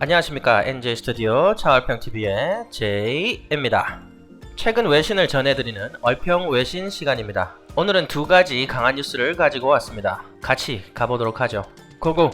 안녕하십니까. NJ 스튜디오 차얼평TV의 제이입니다. 최근 외신을 전해드리는 얼평 외신 시간입니다. 오늘은 두 가지 강한 뉴스를 가지고 왔습니다. 같이 가보도록 하죠. 고고!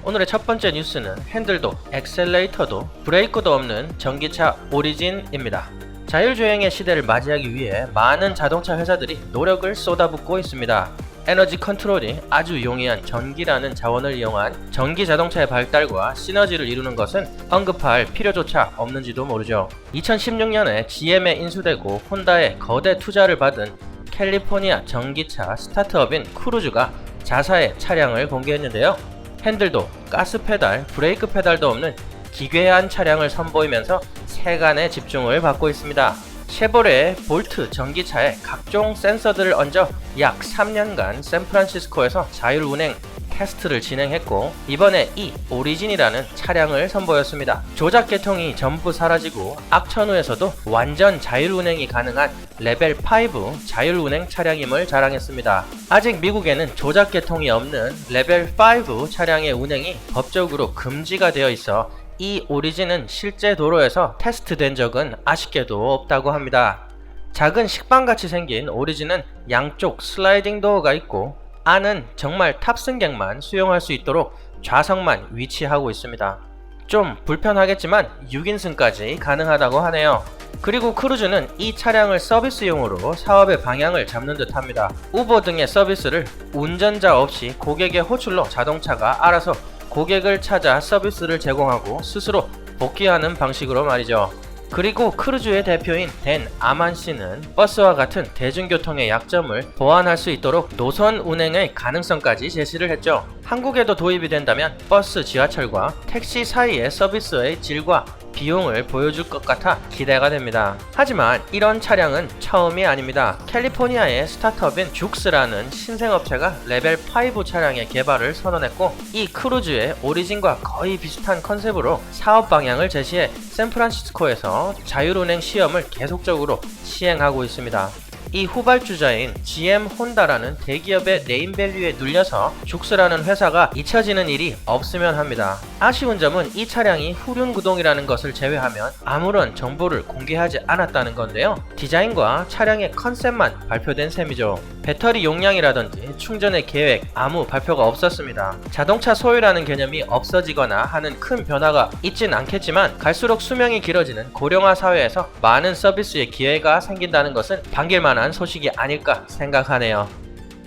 오늘의 첫 번째 뉴스는 핸들도 엑셀레이터도 브레이크도 없는 전기차 오리진입니다. 자율주행의 시대를 맞이하기 위해 많은 자동차 회사들이 노력을 쏟아붓고 있습니다. 에너지 컨트롤이 아주 용이한 전기라는 자원을 이용한 전기 자동차의 발달과 시너지를 이루는 것은 언급할 필요조차 없는지도 모르죠. 2016년에 GM에 인수되고 혼다의 거대 투자를 받은 캘리포니아 전기차 스타트업인 크루즈가 자사의 차량을 공개했는데요. 핸들도 가스 페달, 브레이크 페달도 없는 기괴한 차량을 선보이면서 세간의 집중을 받고 있습니다. 쉐보레의 볼트 전기차에 각종 센서들을 얹어 약 3년간 샌프란시스코에서 자율운행 테스트를 진행했고, 이번에 이 오리진이라는 차량을 선보였습니다. 조작 계통이 전부 사라지고 악천후에서도 완전 자율운행이 가능한 레벨 5 자율운행 차량임을 자랑했습니다. 아직 미국에는 조작 계통이 없는 레벨 5 차량의 운행이 법적으로 금지가 되어 있어 이 오리진은 실제 도로에서 테스트된 적은 아쉽게도 없다고 합니다. 작은 식빵같이 생긴 오리진은 양쪽 슬라이딩 도어가 있고 안은 정말 탑승객만 수용할 수 있도록 좌석만 위치하고 있습니다. 좀 불편하겠지만 6인승까지 가능하다고 하네요. 그리고 크루즈는 이 차량을 서비스용으로 사업의 방향을 잡는 듯 합니다. 우버 등의 서비스를 운전자 없이 고객의 호출로 자동차가 알아서 고객을 찾아 서비스를 제공하고 스스로 복귀하는 방식으로 말이죠. 그리고 크루즈의 대표인 댄 아만 씨는 버스와 같은 대중교통의 약점을 보완할 수 있도록 노선 운행의 가능성까지 제시를 했죠. 한국에도 도입이 된다면 버스, 지하철과 택시 사이의 서비스의 질과 비용을 보여줄 것 같아 기대가 됩니다. 하지만 이런 차량은 처음이 아닙니다. 캘리포니아의 스타트업인 죽스라는 신생업체가 레벨 5 차량의 개발을 선언했고, 이 크루즈의 오리진과 거의 비슷한 컨셉으로 사업 방향을 제시해 샌프란시스코에서 자율운행 시험을 계속적으로 시행하고 있습니다. 이 후발주자인 GM 혼다라는 대기업의 네임밸류에 눌려서 죽스라는 회사가 잊혀지는 일이 없으면 합니다. 아쉬운 점은 이 차량이 후륜구동이라는 것을 제외하면 아무런 정보를 공개하지 않았다는 건데요. 디자인과 차량의 컨셉만 발표된 셈이죠. 배터리 용량이라든지 충전의 계획 아무 발표가 없었습니다. 자동차 소유라는 개념이 없어지거나 하는 큰 변화가 있진 않겠지만 갈수록 수명이 길어지는 고령화 사회에서 많은 서비스의 기회가 생긴다는 것은 반길만한 소식이 아닐까 생각하네요.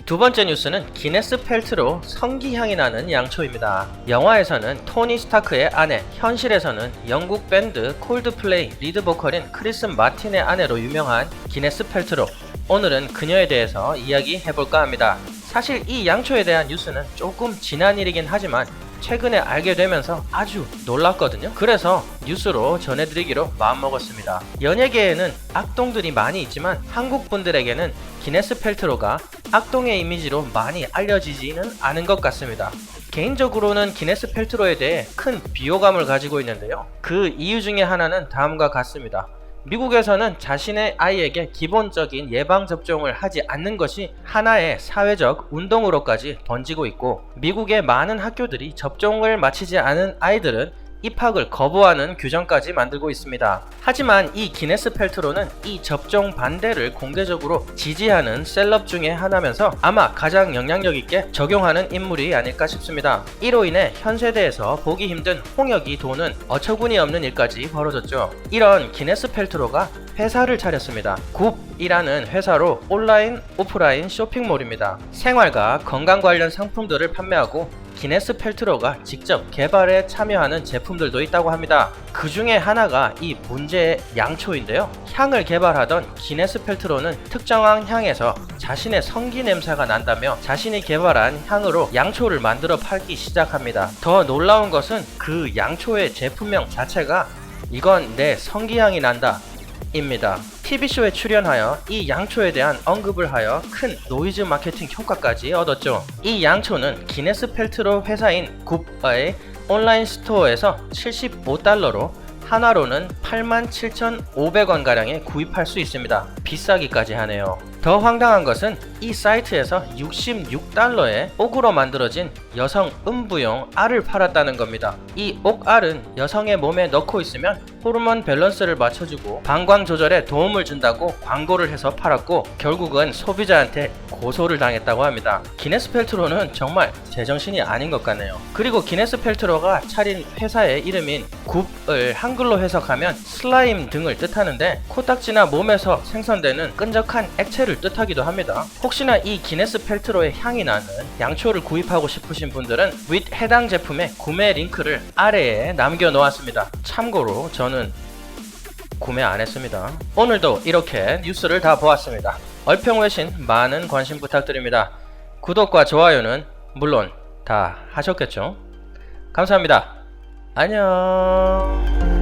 두 번째 뉴스는 기네스 펠트로 성기향이 나는 양초입니다. 영화에서는 토니 스타크의 아내, 현실에서는 영국 밴드 콜드플레이 리드 보컬인 크리스 마틴의 아내로 유명한 기네스 펠트로. 오늘은 그녀에 대해서 이야기해볼까 합니다. 사실 이 양초에 대한 뉴스는 조금 지난 일이긴 하지만 최근에 알게 되면서 아주 놀랐거든요. 그래서 뉴스로 전해드리기로 마음먹었습니다. 연예계에는 악동들이 많이 있지만 한국 분들에게는 기네스 펠트로가 악동의 이미지로 많이 알려지지는 않은 것 같습니다. 개인적으로는 기네스 펠트로에 대해 큰 비호감을 가지고 있는데요. 그 이유 중에 하나는 다음과 같습니다. 미국에서는 자신의 아이에게 기본적인 예방접종을 하지 않는 것이 하나의 사회적 운동으로까지 번지고 있고, 미국의 많은 학교들이 접종을 마치지 않은 아이들은 입학을 거부하는 규정까지 만들고 있습니다. 하지만 이 기네스 펠트로는 이 접종 반대를 공개적으로 지지하는 셀럽 중에 하나면서 아마 가장 영향력 있게 적용하는 인물이 아닐까 싶습니다. 이로 인해 현 세대에서 보기 힘든 홍역이 도는 어처구니 없는 일까지 벌어졌죠. 이런 기네스 펠트로가 회사를 차렸습니다. 굽이라는 회사로 온라인, 오프라인 쇼핑몰입니다. 생활과 건강 관련 상품들을 판매하고 기네스 펠트로가 직접 개발에 참여하는 제품들도 있다고 합니다. 그 중에 하나가 이 문제의 양초인데요. 향을 개발하던 기네스 펠트로는 특정한 향에서 자신의 성기 냄새가 난다며 자신이 개발한 향으로 양초를 만들어 팔기 시작합니다. 더 놀라운 것은 그 양초의 제품명 자체가 이건 내 성기향이 난다 입니다. TV쇼에 출연하여 이 양초에 대한 언급을 하여 큰 노이즈 마케팅 효과까지 얻었죠. 이 양초는 기네스 펠트로 회사인 굽의 온라인 스토어에서 75달러로 하나로는 87,500원가량에 구입할 수 있습니다. 비싸기까지 하네요. 더 황당한 것은 이 사이트에서 66달러에 옥으로 만들어진 여성 음부용 알을 팔았다는 겁니다. 이 옥알은 여성의 몸에 넣고 있으면 호르몬 밸런스를 맞춰주고 방광 조절에 도움을 준다고 광고를 해서 팔았고 결국은 소비자한테 고소를 당했다고 합니다. 기네스 펠트로는 정말 제정신이 아닌 것 같네요. 그리고 기네스 펠트로가 차린 회사의 이름인 굽을 한글로 해석하면 슬라임 등을 뜻하는데 코딱지나 몸에서 생성되는 끈적한 액체를 뜻하기도 합니다. 혹시나 이 기네스 펠트로의 향이 나는 양초를 구입하고 싶으신 분들은 윗 해당 제품의 구매 링크를 아래에 남겨 놓았습니다. 참고로 저는 구매 안 했습니다. 오늘도 이렇게 뉴스를 다 보았습니다. 얼평외신 많은 관심 부탁드립니다. 구독과 좋아요는 물론 다 하셨겠죠? 감사합니다. 안녕.